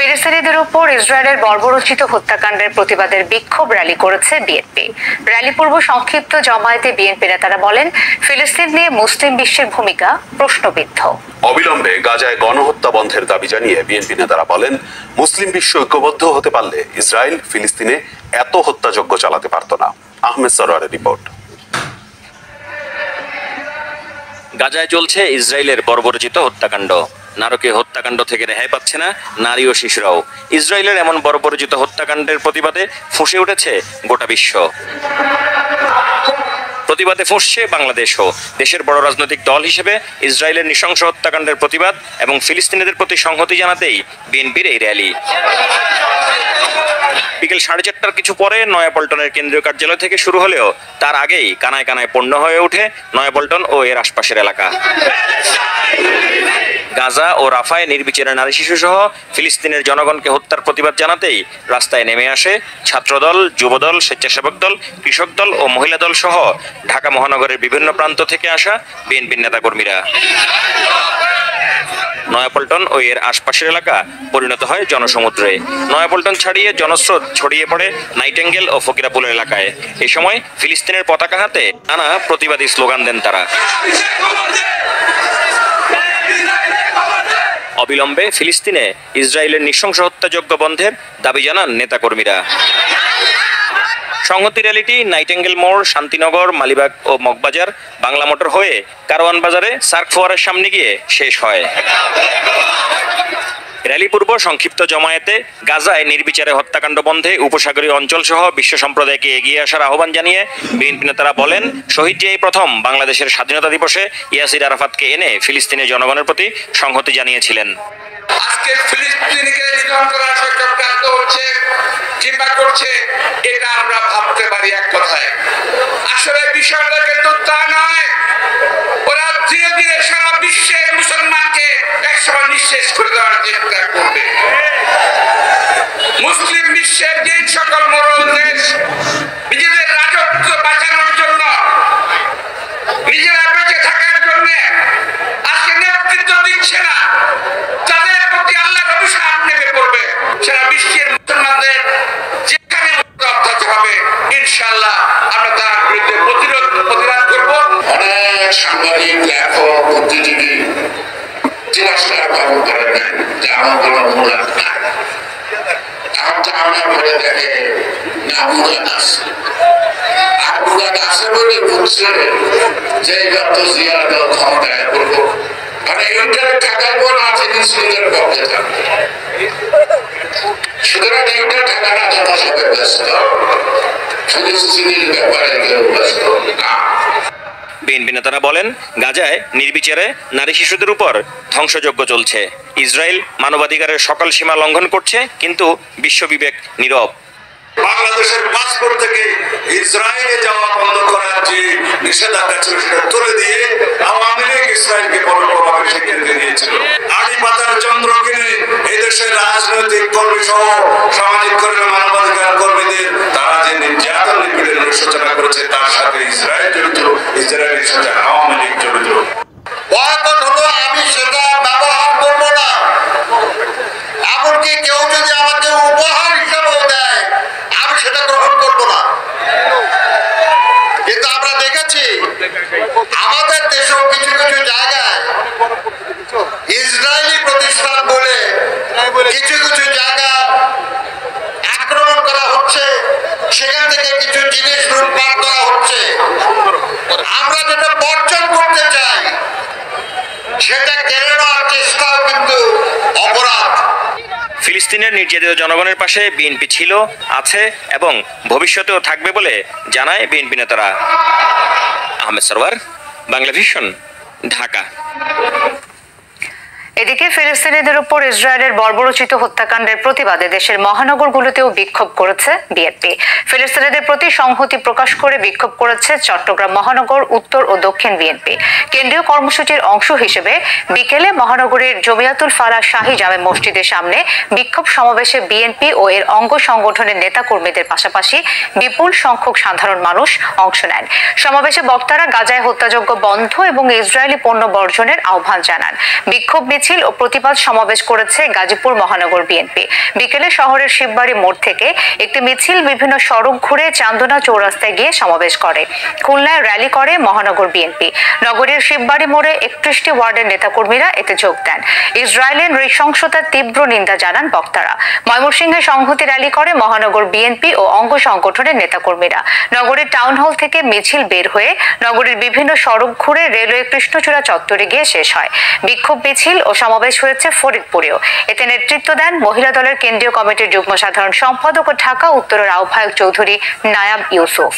ফিলিস্তিনিদের উপর ইসরায়েলের বর্বরোচিত হত্যাকাণ্ডের প্রতিবাদের বিক্ষোভ র্যালি করেছে বিএনপি। র্যালি পূর্ব সংক্ষিপ্ত জমায়েতে বিএনপি নেতারা বলেন, ফিলিস্তিন নিয়ে মুসলিম বিশ্বের ভূমিকা প্রশ্নবিদ্ধ। অবিলম্বে গাজায় গণহত্যা বন্ধের দাবি জানিয়ে বিএনপি নেতারা বলেন, মুসলিম বিশ্ব ঐক্যবদ্ধ হতে পারলে ইসরায়েল ফিলিস্তিনে এত হত্যাযজ্ঞ চালাতে পারত না। আহমেদ সরোয়ারের রিপোর্ট। গাজায় চলছে ইসরায়েলের বর্বরোচিত হত্যাকাণ্ড। নারকীয় হত্যাকাণ্ড থেকে রেহাই পাচ্ছে না নারী ও শিশুরাও। ইসরায়েলের এমন বর্বরোচিত হত্যাকাণ্ডের প্রতিবাদে ফুঁসে উঠেছে গোটা বিশ্ব। প্রতিবাদে ফুঁসছে বাংলাদেশও। দেশের বড় রাজনৈতিক দল হিসেবে ইসরায়েলের নৃশংস হত্যাকাণ্ডের প্রতিবাদ এবং ফিলিস্তিনিদের প্রতি সংহতি জানাতেই বিএনপির এই র্যালি। বিকেল 4:30টার কিছু পরে নয়াপল্টনের কেন্দ্রীয় কার্যালয় থেকে শুরু হলেও তার আগেই কানায় কানায় পণ্য হয়ে ওঠে নয়াপল্টন ও এর আশপাশের এলাকা। গাজা ও রাফায় নির্বিচারে নারী শিশু সহ ফিলিস্তিনের জনগণকে হত্যার প্রতিবাদ জানাতেই রাস্তায় নেমে আসে ছাত্রদল, যুবদল, স্বেচ্ছাসেবক দল, কৃষক দল ও মহিলা দল সহ ঢাকা মহানগরের বিভিন্ন প্রান্ত থেকে আসা বিএনপির নেতাকর্মীরা। নয়াপল্টন ও এর আশপাশের এলাকা পরিণত হয় জনসমুদ্রে। নয়াপল্টন ছাড়িয়ে জনস্রোত ছড়িয়ে পড়ে নাইটেঙ্গেল ও ফকিরাপুলের এলাকায়। এই সময় ফিলিস্তিনের পতাকা হাতে নানা প্রতিবাদী স্লোগান দেন তারা। অবিলম্বে ফিলিস্তিনে ইসরায়েলের নৃশংস হত্যাযজ্ঞ বন্ধের দাবি জানান নেতাকর্মীরা। সংহতি র্যালিটি নাইটেঙ্গেল মোড়, শান্তিনগর, মালিবাগ ও মগবাজার, বাংলা মোটর হয়ে কারওয়ান বাজারে সার্ক ফোয়ারের সামনে গিয়ে শেষ হয়। র্যালি পূর্ব সংক্ষিপ্ত জমায়েতে গাজায় নির্বিচারে হত্যাকাণ্ড বন্ধে উপসাগরীয় অঞ্চল সহ বিশ্ব সম্প্রদায়কে এগিয়ে আসার আহ্বান জানিয়ে বিএনপি নেতারা বলেন, শহীদ এই প্রথম বাংলাদেশের স্বাধীনতা দিবসে ইয়াসির আরাফাতকে এনে ফিলিস্তিনের জনগণের প্রতি সংহতি জানিয়েছিলেন। আজকে ফিলিস্তিনিকে নিধন করার চক্রান্ত হচ্ছে কিংবা করছে, এটা আমরা ভাবতে পারি এক কথায়। আসলে বিষয়টা কিন্তু তা নয়। ওরা ধীরে ধীরে সারা বিশ্বে মুসলমানকে একসময় নিঃশেষ করে দেওয়ার চেষ্টা করবে। মুসলিম বিশ্বের যে সকল মোড়ল দেশ নিজেদের রাজত্ব বাঁচানোর জন্য, নিজেরা বেঁচে থাকার জন্য আজকে নেতৃত্ব দিচ্ছে না, তাদের প্রতি আল্লাহর অভিশাপ নেমে পড়বে। সারা বিশ্বের মুসলমানদের যেখানে অত্যাচার হবে, ইনশাআল্লাহ আমরা তার বিরুদ্ধে প্রতিবাদ করব। অনেক সাংবাদিক, লেখক, বুদ্ধিজীবী তিরস্কার পালন করেন নাই যে আমার কোনো মূল্যায়ন নাই। আমার বলে দেখে না মূল্যায়ন আছে, আর মূল্যায়ন আছে বলে বুঝছে যে যত জিয়াদ ক্ষমতায় করবো, মানে ইন্টারনেট থাকার পর আছে মুসলিমদের পক্ষে থাকবে। সুতরাং ইন্টারনেট থাকাটা যথাযথ ব্যস্ত, ফিলিস্তিনির ব্যাপারে কেউ ব্যস্ত না। বিএনপি নেতারা বলেন, গাজায় নির্বিচারে নারী শিশুদের উপর ধ্বংসযজ্ঞ চলছে। ইসরায়েল মানবাধিকারের সকল সীমা লঙ্ঘন করছে, কিন্তু বিশ্ববিবেক নীরব। বাংলাদেশের পাসপোর্ট থেকে ইসরায়েলে যাওয়া বন্ধ করার যে নিষেধাজ্ঞা ছিল সেটা তুলে দিয়ে আওয়ামী লীগ ইসরায়েলকে বড়ভাবে স্বীকৃতি দিয়েছিল। আড়ি পাতার চন্দ্র কিনে এদেশের রাজনৈতিক কর্মী সহ সামাজিক কর্মী, মানবাধিকার কর্মীদের তারা যে নির্যাতন নিপীড়নের সূচনা করেছে, তার সাথে ইসরায়েল জড়িত, ইসরায়েলের সাথে আওয়ামী লীগ জড়িত। আমি সেটা ব্যবহার করবো না। এমনকি কেউ যদি আমাকে উপহার হিসাবেও দেয়, আমি সেটা গ্রহণ করব না। কিন্তু আমরা দেখেছি আমাদের দেশেও কিছু কিছু জায়গায় ইসরায়েলি প্রতিষ্ঠান বলে কিছু কিছু জায়গা আক্রমণ করা হচ্ছে, সেখান থেকে কিছু জিনিস লুটপাট করা হচ্ছে। আমরা যেটা বর্জন করতে চাই সেটা কেড়ে নেওয়ার চেষ্টাও কিন্তু অপরাধ। ফিলিস্তিনের নির্যাতিত জনগণের পাশে বিএনপি ছিল, আছে এবং ভবিষ্যতেও থাকবে বলে জানায় বিএনপি নেতারা। আহমেদ সরোয়ার, বাংলা ভিশন, ঢাকা। এদিকে ফিলিস্তিনিদের উপর ইসরায়েলের বর্বরোচিত হত্যাকাণ্ডের প্রতিবাদে দেশের মহানগরগুলোতেও বিক্ষোভ করেছে বিএনপি। ফিলিস্তিনিদের প্রতি সংহতি প্রকাশ করে বিক্ষোভ করেছে চট্টগ্রাম মহানগর, উত্তর ও দক্ষিণ বিএনপি। কেন্দ্রীয় কর্মসূচির অংশ হিসেবে বিকেলে মহানগরীর জমিয়াতুল ফালাহ শাহী জামে মসজিদের সামনে বিক্ষোভ সমাবেশে বিএনপি ও এর অঙ্গ সংগঠনের নেতাকর্মীদের পাশাপাশি বিপুল সংখ্যক সাধারণ মানুষ অংশ নেন। সমাবেশে বক্তারা গাজায় হত্যাযজ্ঞ বন্ধ এবং ইসরায়েলি পণ্য বর্জনের আহ্বান জানান। বিক্ষোভ মিছিল ও প্রতিবাদ সমাবেশ করেছে গাজীপুর মহানগর বিএনপি। বিকেলে শহরের শিববাড়ি মোড় থেকে একটি মিছিল বিভিন্ন সড়ক ঘুরে চান্দনা চৌরাস্তায় গিয়ে সমাবেশ করে। খুলনায় র্যালি করে মহানগর বিএনপি। নগরীর শিববাড়ি মোড়ে 31টি ওয়ার্ডের নেতাকর্মীরা এতে যোগ দেন। ইসরায়েলের নৃশংসতার তীব্র নিন্দা জানান বক্তারা। ময়মনসিংহে সংহতি র্যালি করে মহানগর বিএনপি ও অঙ্গ সংগঠনের নেতাকর্মীরা। নগরীর টাউন হল থেকে মিছিল বের হয়ে নগরীর বিভিন্ন সড়ক ঘুরে রেলওয়ে কৃষ্ণচূড়া চত্বরে গিয়ে শেষ হয়। বিক্ষোভ মিছিল ও সমাবেশ হয়েছে ফরিদপুরেও। এতে নেতৃত্ব দেন মহিলা দলের কেন্দ্রীয় কমিটির যুগ্ম সাধারণ সম্পাদক ও ঢাকা উত্তরের আহ্বায়ক চৌধুরী নায়াব ইউসুফ।